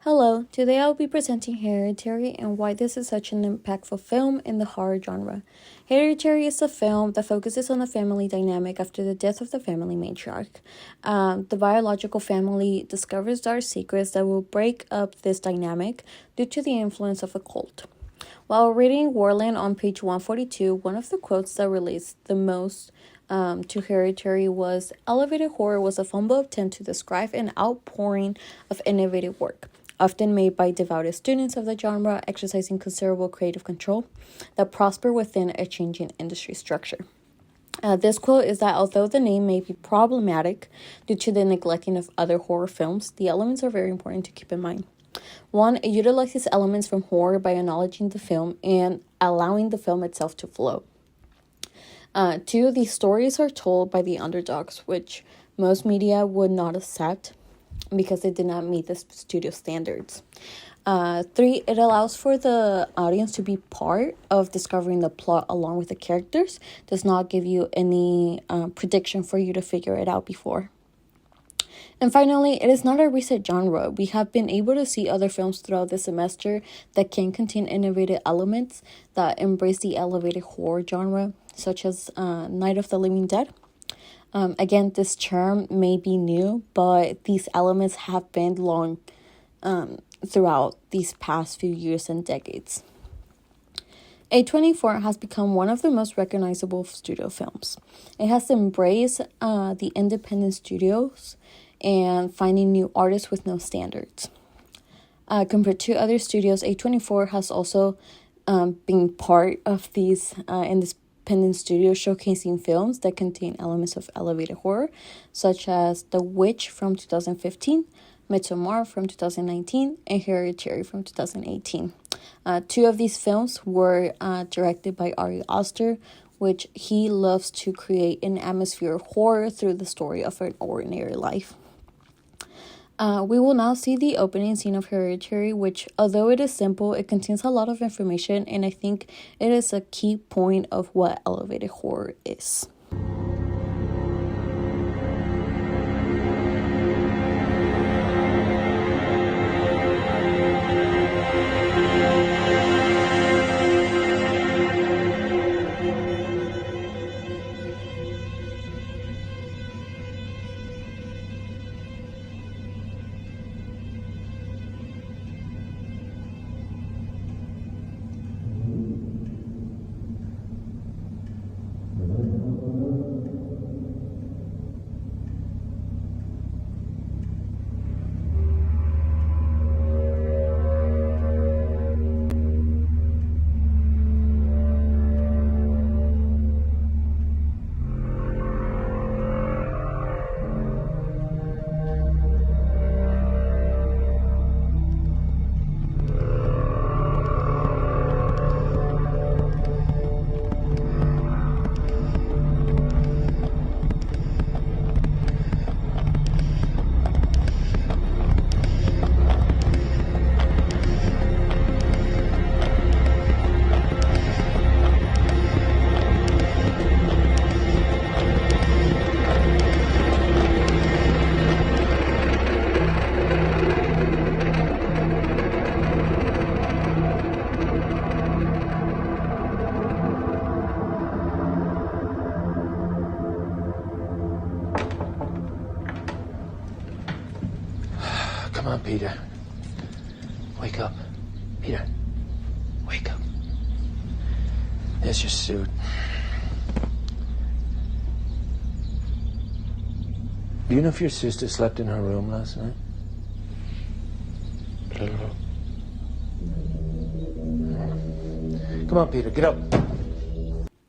Hello, today I'll be presenting Hereditary and why this is such an impactful film in the horror genre. Hereditary is a film that focuses on the family dynamic after the death of the family matriarch. The biological family discovers dark secrets that will break up this dynamic due to the influence of a cult. While reading Warland on page 142, one of the quotes that relates the most to Hereditary was, "Elevated horror was a fumble attempt to describe an outpouring of innovative work, often made by devoted students of the genre, exercising considerable creative control that prosper within a changing industry structure." This quote is that although the name may be problematic due to the neglecting of other horror films, the elements are very important to keep in mind. One, it utilizes elements from horror by acknowledging the film and allowing the film itself to flow. Two, these stories are told by the underdogs, which most media would not accept because it did not meet the studio standards. Three, it allows for the audience to be part of discovering the plot along with the characters. Does not give you any prediction for you to figure it out before. And finally, it is not a recent genre. We have been able to see other films throughout the semester that can contain innovative elements that embrace the elevated horror genre, such as Night of the Living Dead. Again, this term may be new, but these elements have been long throughout these past few years and decades. A24 has become one of the most recognizable studio films. It has embraced the independent studios and finding new artists with no standards. Compared to other studios, A24 has also been part of these independent studios showcasing films that contain elements of elevated horror, such as The Witch from 2015, Midsommar from 2019, and Hereditary from 2018. Two of these films were directed by Ari Aster, which he loves to create an atmosphere of horror through the story of an ordinary life. We will now see the opening scene of Hereditary, which, although it is simple, it contains a lot of information, and I think it is a key point of what elevated horror is. Come on, Peter. Wake up. Peter, wake up. There's your suit. Do you know if your sister slept in her room last night? I don't know. Come on, Peter, get up.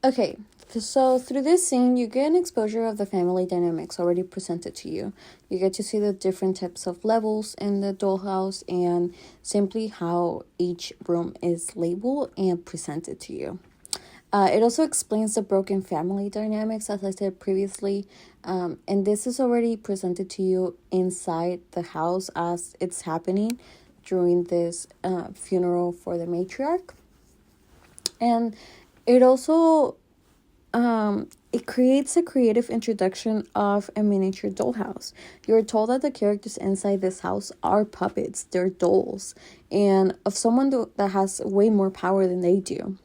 Okay, so through this scene, you get an exposure of the family dynamics already presented to you. You get to see the different types of levels in the dollhouse and simply how each room is labeled and presented to you. It also explains the broken family dynamics, as I said previously, and this is already presented to you inside the house as it's happening during this funeral for the matriarch. And it also It creates a creative introduction of a miniature dollhouse. You're told that the characters inside this house are puppets, they're dolls, and of someone that has way more power than they do.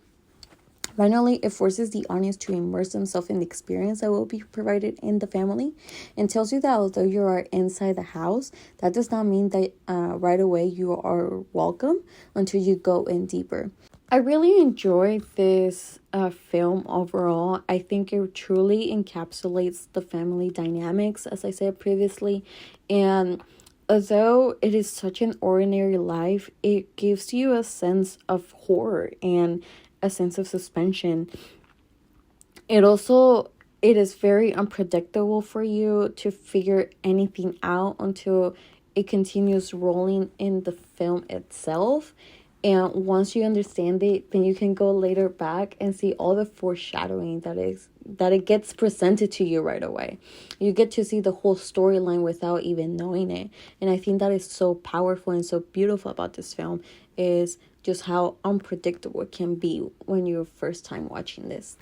Finally, it forces the audience to immerse themselves in the experience that will be provided in the family, and tells you that although you are inside the house, that does not mean that right away you are welcome until you go in deeper. I really enjoyed this film overall. I think it truly encapsulates the family dynamics, as I said previously. And although it is such an ordinary life, it gives you a sense of horror and a sense of suspension. It is very unpredictable for you to figure anything out until it continues rolling in the film itself. And once you understand it, then you can go later back and see all the foreshadowing that it gets presented to you right away. You get to see the whole storyline without even knowing it. And I think that is so powerful and so beautiful about this film, is just how unpredictable it can be when you're first time watching this.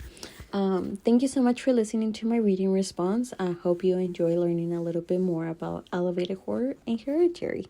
Thank you so much for listening to my reading response. I hope you enjoy learning a little bit more about elevated horror and Hereditary.